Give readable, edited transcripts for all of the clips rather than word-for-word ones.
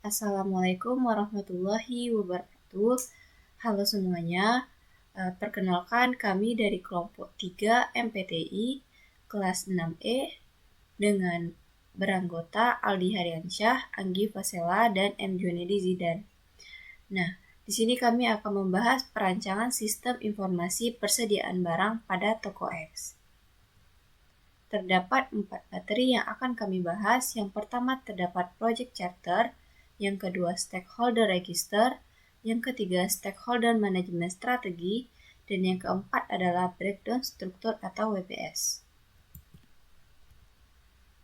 Assalamualaikum warahmatullahi wabarakatuh. Halo semuanya, perkenalkan kami dari kelompok 3 MPTI kelas 6E dengan beranggota Aldi Haryansyah, Anggi Fasela, dan M. Junedi Zidan. Nah, di sini kami akan membahas perancangan sistem informasi persediaan barang pada toko X. Terdapat 4 materi yang akan kami bahas. Yang pertama terdapat Project Charter, yang kedua Stakeholder Register, yang ketiga Stakeholder Management Strategi, dan yang keempat adalah Breakdown Struktur atau WPS.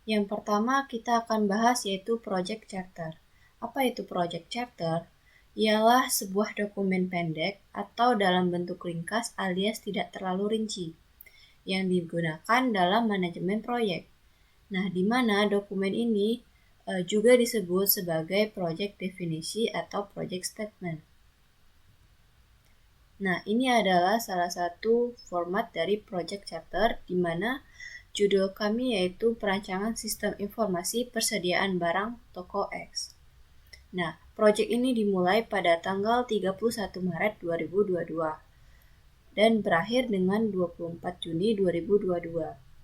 Yang pertama kita akan bahas yaitu Project Charter. Apa itu Project Charter? Ialah sebuah dokumen pendek atau dalam bentuk ringkas alias tidak terlalu rinci yang digunakan dalam manajemen proyek. Nah, di mana dokumen ini juga disebut sebagai project definisi atau project statement. Nah, ini adalah salah satu format dari project charter di mana judul kami yaitu perancangan sistem informasi persediaan barang toko X. Nah, project ini dimulai pada tanggal 31 Maret 2022 dan berakhir dengan 24 Juni 2022.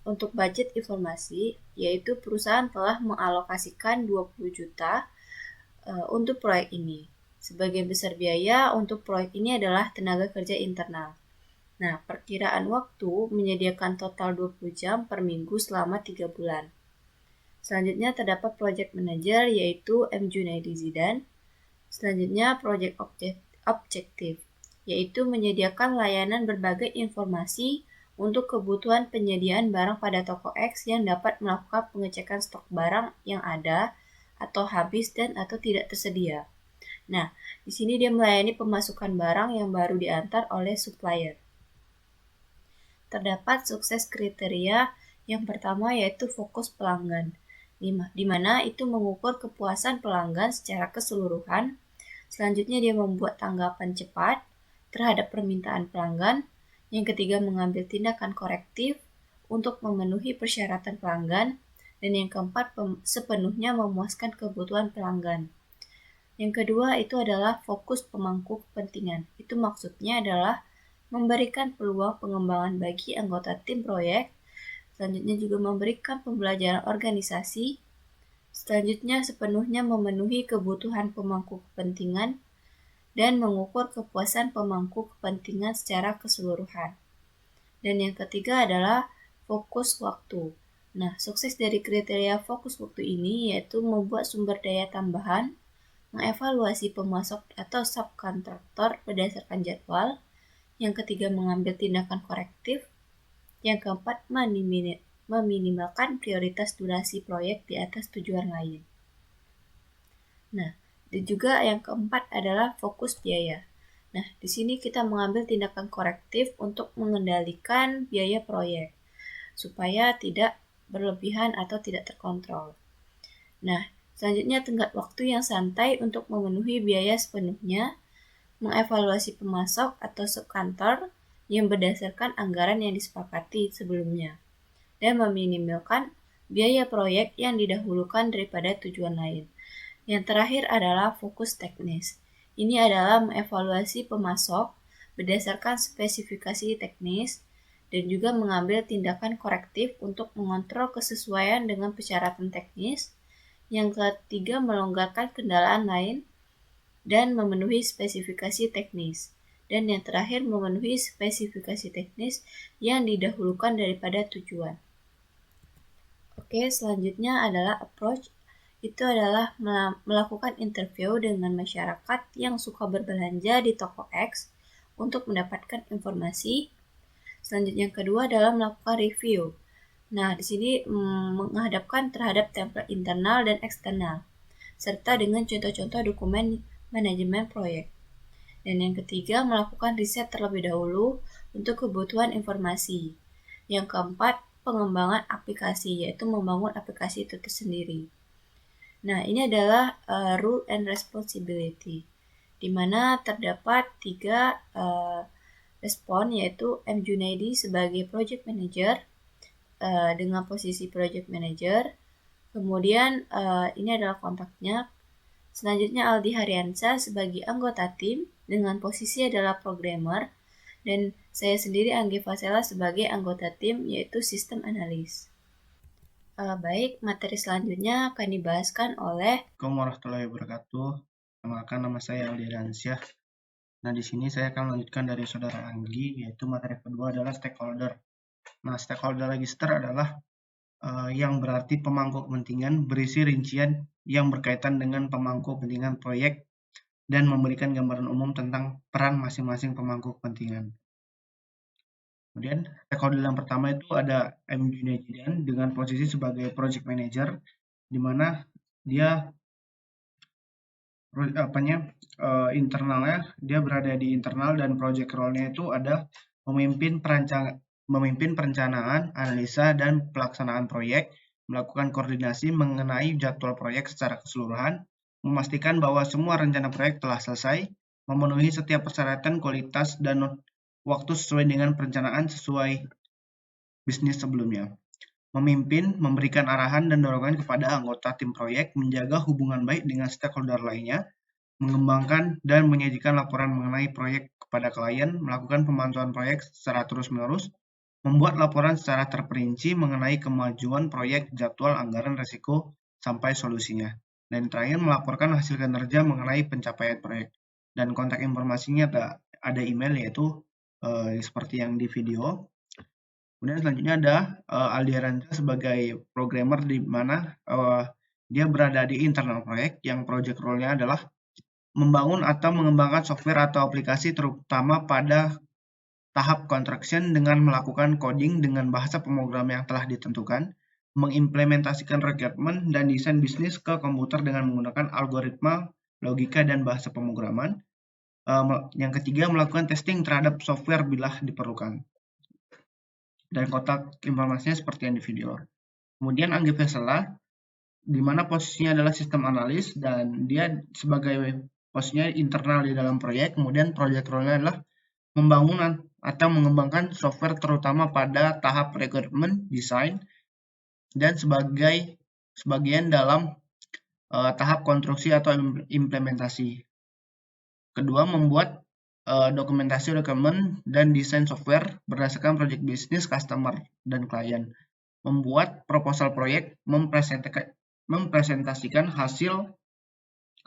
Untuk budget informasi, yaitu perusahaan telah mengalokasikan 20 juta untuk proyek ini. Sebagian besar biaya untuk proyek ini adalah tenaga kerja internal. Nah, perkiraan waktu menyediakan total 20 jam per minggu selama 3 bulan. Selanjutnya terdapat project manager yaitu M. Junedi Zidan. Selanjutnya project objektif, yaitu menyediakan layanan berbagai informasi untuk kebutuhan penyediaan barang pada toko X yang dapat melakukan pengecekan stok barang yang ada atau habis dan atau tidak tersedia. Nah, di sini dia melayani pemasukan barang yang baru diantar oleh supplier. Terdapat sukses kriteria yang pertama yaitu fokus pelanggan, di mana itu mengukur kepuasan pelanggan secara keseluruhan. Selanjutnya dia membuat tanggapan cepat terhadap permintaan pelanggan. Yang ketiga mengambil tindakan korektif untuk memenuhi persyaratan pelanggan. Dan yang keempat sepenuhnya memuaskan kebutuhan pelanggan. Yang kedua itu adalah fokus pemangku kepentingan. Itu maksudnya adalah memberikan peluang pengembangan bagi anggota tim proyek. Selanjutnya juga memberikan pembelajaran organisasi. Selanjutnya sepenuhnya memenuhi kebutuhan pemangku kepentingan dan mengukur kepuasan pemangku kepentingan secara keseluruhan. Dan yang ketiga adalah fokus waktu. Nah, sukses dari kriteria fokus waktu ini yaitu membuat sumber daya tambahan, mengevaluasi pemasok atau subkontraktor berdasarkan jadwal. Yang ketiga mengambil tindakan korektif. Yang keempat meminimalkan prioritas durasi proyek di atas tujuan lain. Nah, dan juga yang keempat adalah fokus biaya. Nah, di sini kita mengambil tindakan korektif untuk mengendalikan biaya proyek supaya tidak berlebihan atau tidak terkontrol. Nah, selanjutnya tenggat waktu yang santai untuk memenuhi biaya sepenuhnya, mengevaluasi pemasok atau subkantor yang berdasarkan anggaran yang disepakati sebelumnya, dan meminimalkan biaya proyek yang didahulukan daripada tujuan lain. Yang terakhir adalah fokus teknis. Ini adalah mengevaluasi pemasok berdasarkan spesifikasi teknis dan juga mengambil tindakan korektif untuk mengontrol kesesuaian dengan persyaratan teknis. Yang ketiga melonggarkan kendaraan lain dan memenuhi spesifikasi teknis. Dan yang terakhir memenuhi spesifikasi teknis yang didahulukan daripada tujuan. Oke, selanjutnya adalah approach. Itu adalah melakukan interview dengan masyarakat yang suka berbelanja di toko X untuk mendapatkan informasi. Selanjutnya yang kedua adalah melakukan review. Nah, di sini menghadapkan terhadap template internal dan eksternal, serta dengan contoh-contoh dokumen manajemen proyek. Dan yang ketiga melakukan riset terlebih dahulu untuk kebutuhan informasi. Yang keempat pengembangan aplikasi, yaitu membangun aplikasi itu tersendiri. Nah, ini adalah role and responsibility, di mana terdapat 3 respon, yaitu M. Junedi sebagai project manager dengan posisi project manager. Kemudian ini adalah kontaknya. Selanjutnya Aldi Haryansyah sebagai anggota tim dengan posisi adalah programmer, dan saya sendiri Anggi Fasela sebagai anggota tim yaitu sistem analis. Baik, materi selanjutnya akan dibahaskan oleh Assalamualaikum warahmatullahi wabarakatuh. Perkenalkan, nama saya Aldi Haryansyah. Nah, di sini saya akan melanjutkan dari saudara Anggi, yaitu materi kedua adalah stakeholder. Nah, stakeholder register adalah yang berarti pemangku kepentingan, berisi rincian yang berkaitan dengan pemangku kepentingan proyek dan memberikan gambaran umum tentang peran masing-masing pemangku kepentingan. Kemudian stakeholder yang pertama itu ada M. Junaidan dengan posisi sebagai project manager, di mana dia internalnya dia berada di internal, dan project role-nya itu ada memimpin perencanaan, analisa, dan pelaksanaan proyek, melakukan koordinasi mengenai jadwal proyek secara keseluruhan, memastikan bahwa semua rencana proyek telah selesai, memenuhi setiap persyaratan kualitas dan waktu sesuai dengan perencanaan sesuai bisnis sebelumnya. Memimpin, memberikan arahan dan dorongan kepada anggota tim proyek, menjaga hubungan baik dengan stakeholder lainnya, mengembangkan dan menyajikan laporan mengenai proyek kepada klien, melakukan pemantauan proyek secara terus-menerus, membuat laporan secara terperinci mengenai kemajuan proyek, jadwal, anggaran, risiko, sampai solusinya. Dan terakhir, melaporkan hasil kinerja mengenai pencapaian proyek. Dan kontak informasinya ada email, yaitu seperti yang di video. Kemudian selanjutnya ada Aldi Haryansyah sebagai programmer, di mana dia berada di internal proyek, yang project role-nya adalah membangun atau mengembangkan software atau aplikasi, terutama pada tahap construction dengan melakukan coding dengan bahasa pemrograman yang telah ditentukan, mengimplementasikan requirement dan desain bisnis ke komputer dengan menggunakan algoritma, logika, dan bahasa pemrograman. Yang ketiga, melakukan testing terhadap software bila diperlukan. Dan kontak informasinya seperti yang di video. Kemudian Anggi Fasela, di mana posisinya adalah sistem analis, dan dia sebagai posisinya internal di dalam proyek. Kemudian project role-nya adalah membangun atau mengembangkan software terutama pada tahap requirement, design, dan sebagian dalam tahap konstruksi atau implementasi. Kedua, membuat dokumentasi requirement dan desain software berdasarkan project bisnis, customer, dan klien. Membuat proposal proyek, mempresentasikan hasil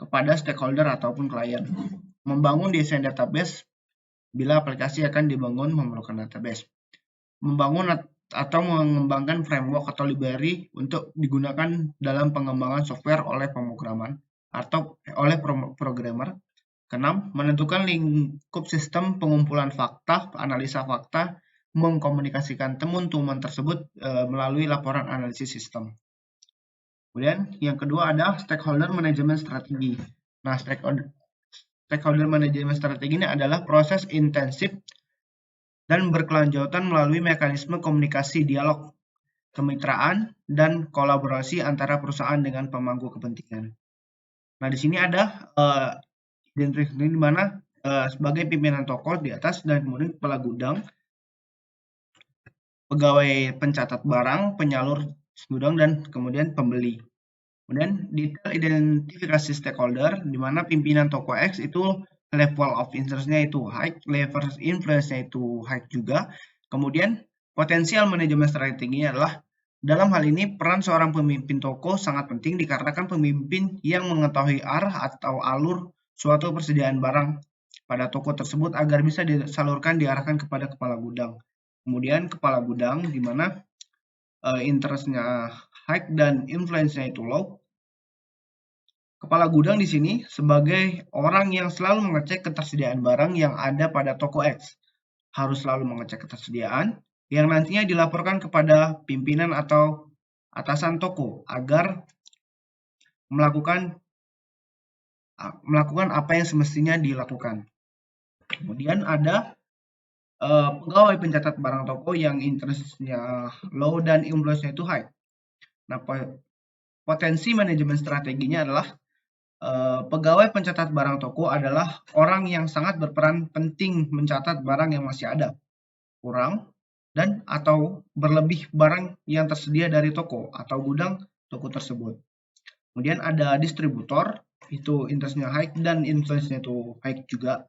kepada stakeholder ataupun klien. Membangun desain database bila aplikasi akan dibangun memerlukan database. Membangun atau mengembangkan framework atau library untuk digunakan dalam pengembangan software oleh pemrograman atau oleh programmer. Keenam, menentukan lingkup sistem pengumpulan fakta, analisa fakta, mengkomunikasikan temuan-temuan tersebut melalui laporan analisis sistem. Kemudian yang kedua ada stakeholder manajemen strategi. Nah, stakeholder manajemen strategi ini adalah proses intensif dan berkelanjutan melalui mekanisme komunikasi, dialog, kemitraan, dan kolaborasi antara perusahaan dengan pemangku kepentingan. Nah, di sini ada identifikasi di mana sebagai pimpinan toko di atas, dan kemudian kepala gudang, pegawai pencatat barang, penyalur gudang, dan kemudian pembeli. Kemudian detail identifikasi stakeholder, di mana pimpinan toko X itu level of interest-nya itu high, level influence-nya itu high juga. Kemudian potensial manajemen strateginya adalah, dalam hal ini peran seorang pemimpin toko sangat penting dikarenakan pemimpin yang mengetahui arah atau alur suatu persediaan barang pada toko tersebut agar bisa disalurkan, diarahkan kepada kepala gudang. Kemudian kepala gudang, di mana interest-nya high dan influence-nya itu low. Kepala gudang di sini sebagai orang yang selalu mengecek ketersediaan barang yang ada pada toko X. Harus selalu mengecek ketersediaan yang nantinya dilaporkan kepada pimpinan atau atasan toko agar melakukan apa yang semestinya dilakukan. Kemudian ada pegawai pencatat barang toko yang interest-nya low dan influence-nya itu high. Nah, potensi manajemen strateginya adalah pegawai pencatat barang toko adalah orang yang sangat berperan penting mencatat barang yang masih ada, kurang, dan atau berlebih barang yang tersedia dari toko atau gudang toko tersebut. Kemudian ada distributor, itu interestnya high dan influence-nya itu high juga.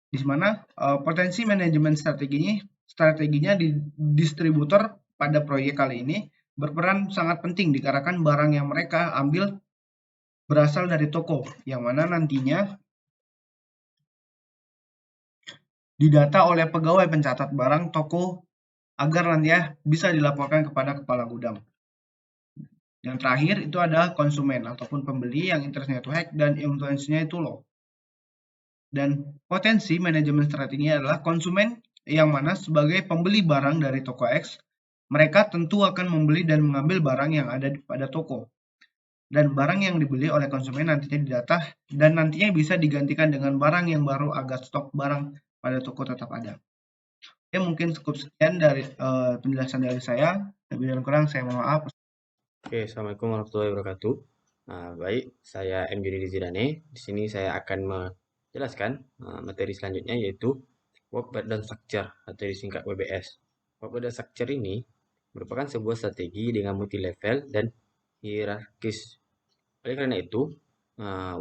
Di mana potensi manajemen strateginya di distributor pada proyek kali ini berperan sangat penting dikarenakan barang yang mereka ambil berasal dari toko, yang mana nantinya didata oleh pegawai pencatat barang toko agar nantinya bisa dilaporkan kepada kepala gudang. Yang terakhir itu adalah konsumen ataupun pembeli yang interestnya itu high dan influence-nya itu low. Dan potensi manajemen strateginya adalah konsumen yang mana sebagai pembeli barang dari toko X, mereka tentu akan membeli dan mengambil barang yang ada pada toko. Dan barang yang dibeli oleh konsumen nantinya didata dan nantinya bisa digantikan dengan barang yang baru agar stok barang pada toko tetap ada. Ya, mungkin cukup sekian dari penjelasan dari saya. Lebih dan kurang saya mohon maaf. Oke, Assalamualaikum warahmatullahi wabarakatuh. Baik, saya M. Juni Zidane. Di sini saya akan menjelaskan materi selanjutnya yaitu Work Breakdown Structure atau disingkat WBS. Work Breakdown Structure ini merupakan sebuah strategi dengan multi-level dan hierarkis. Oleh karena itu,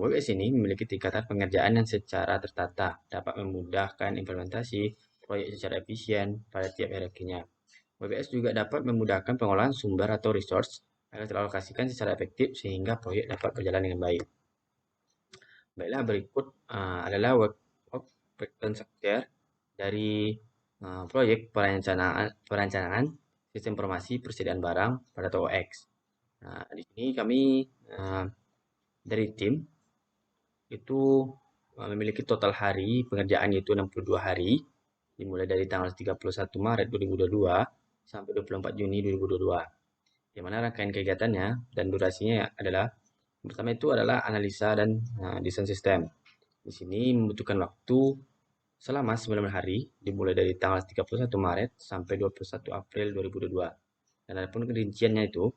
WBS ini memiliki tingkatan pengerjaan yang secara tertata, dapat memudahkan implementasi proyek secara efisien pada tiap hierarkinya. WBS juga dapat memudahkan pengolahan sumber atau resource agar teralokasikan secara efektif sehingga proyek dapat berjalan dengan baik. Baiklah, berikut adalah work breakdown structure dari proyek perencanaan sistem informasi persediaan barang pada toko X. Nah, di sini kami dari tim itu memiliki total hari pengerjaan yaitu 62 hari, dimulai dari tanggal 31 Maret 2022 sampai 24 Juni 2022. Di mana rangkaian kegiatannya dan durasinya adalah pertama itu adalah analisa dan desain sistem. Di sini membutuhkan waktu selama 9 hari, dimulai dari tanggal 31 Maret sampai 21 April 2022. Dan adapun kerinciannya itu,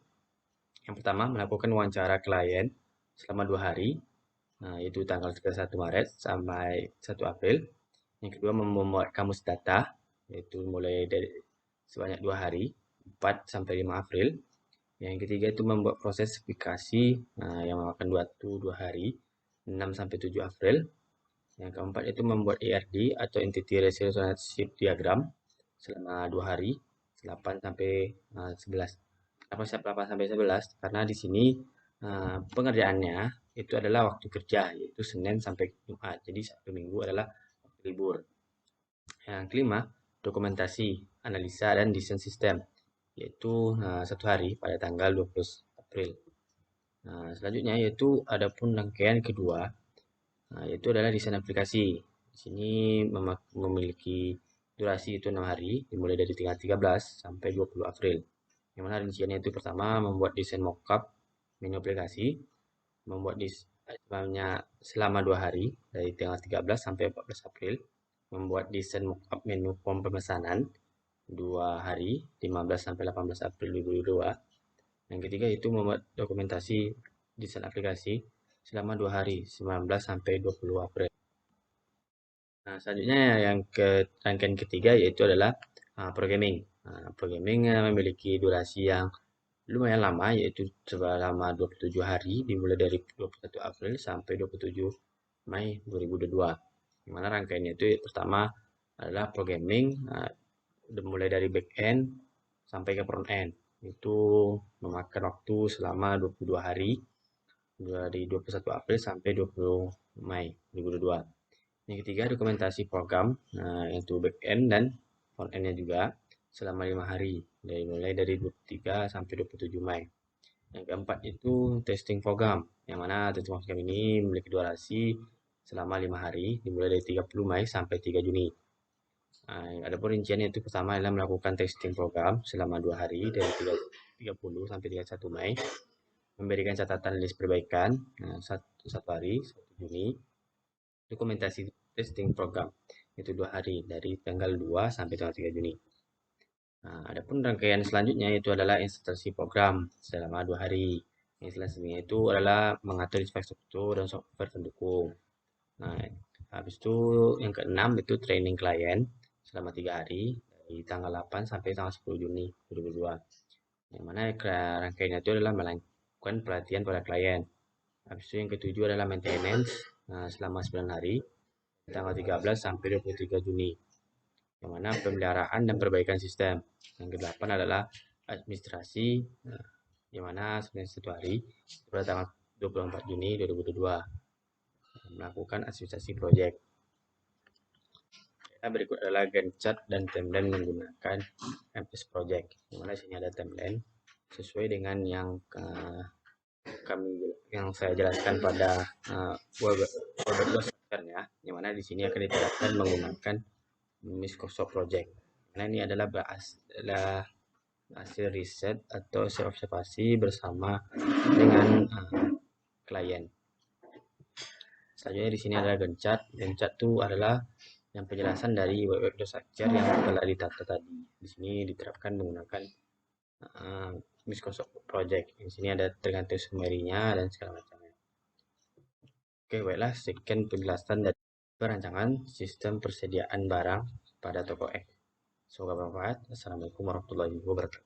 yang pertama melakukan wawancara klien selama 2 hari, yaitu tanggal 31 Maret sampai 1 April. Yang kedua membuat kamus data, yaitu mulai dari sebanyak 2 hari, 4 sampai 5 April. Yang ketiga itu membuat proses aplikasi yang memakan waktu 2 hari, 6 sampai 7 April. Yang keempat itu membuat ERD atau Entity Relationship Diagram selama 2 hari, 8 sampai 11. Kenapa 8 sampai 11? Karena di sini pengerjaannya itu adalah waktu kerja, yaitu Senin sampai Jumat. Jadi Sabtu Minggu adalah waktu libur. Yang kelima, dokumentasi, analisa, dan desain sistem, yaitu 1 hari pada tanggal 20 April. Selanjutnya yaitu adapun rangkaian kedua, yaitu adalah desain aplikasi. Di sini memiliki durasi itu 6 hari, dimulai dari tanggal 13 sampai 20 April. Yang mana rinciannya itu pertama membuat desain mockup menu aplikasi, membuat desainnya selama 2 hari, dari tanggal 13 sampai 14 April, membuat desain mockup menu form pemesanan 2 hari, 15 sampai 18 April 2022. Yang ketiga itu membuat dokumentasi desain aplikasi selama 2 hari, 19 sampai 20 April. Nah, selanjutnya yang rangkaian ketiga yaitu adalah programming. Programming memiliki durasi yang lumayan lama, yaitu selama 27 hari, dimulai dari 21 April sampai 27 Mei 2022. Di mana rangkaiannya itu pertama adalah programming, mulai dari back end sampai ke front end. Itu memakan waktu selama 22 hari, dari 21 April sampai 20 Mei 2022. Yang ketiga, dokumentasi program, yaitu back end dan front end-nya juga selama 5 hari, mulai dari 23 sampai 27 Mei. Yang keempat itu testing program, yang mana testing program ini memiliki durasi selama 5 hari, dimulai dari 30 Mei sampai 3 Juni. Ada perinciannya itu pertama adalah melakukan testing program selama 2 hari, dari 30 sampai 31 Mei, memberikan catatan list perbaikan 1 hari, 1 Juni, dokumentasi testing program, itu 2 hari, dari tanggal 2 sampai tanggal 3 Juni. Adapun rangkaian selanjutnya itu adalah instalasi program selama 2 hari. Instalasinya itu adalah mengatur infrastruktur dan software pendukung. Nah, habis itu yang keenam itu training klien selama 3 hari, dari tanggal 8 sampai tanggal 10 Juni 2022. Yang mana rangkaiannya itu adalah melakukan pelatihan pada klien. Habis itu yang ketujuh adalah maintenance selama 9 hari, tanggal 13 sampai 23 Juni. Yang mana pemeliharaan dan perbaikan sistem. Yang ke-8 adalah administrasi, yang mana sebenarnya 1 hari, pada tanggal 24 Juni 2022. Melakukan administrasi proyek. Berikut adalah Gantt chart dan timeline menggunakan MS Project. Di mana sini ada timeline sesuai dengan yang saya jelaskan pada Webex ya. Di mana di sini akan diterapkan menggunakan Microsoft Project. Karena ini adalah hasil riset atau hasil observasi bersama dengan klien. Selanjutnya di sini adalah Gantt chart. Gantt chart itu adalah yang penjelasan dari web structure yang telah ditata tadi. Di sini diterapkan menggunakan Microsoft Project. Di sini ada tergantung summary-nya dan segala macamnya. Oke, baiklah, sekian penjelasan dari perancangan sistem persediaan barang pada toko X. Semoga bermanfaat. Assalamualaikum warahmatullahi wabarakatuh.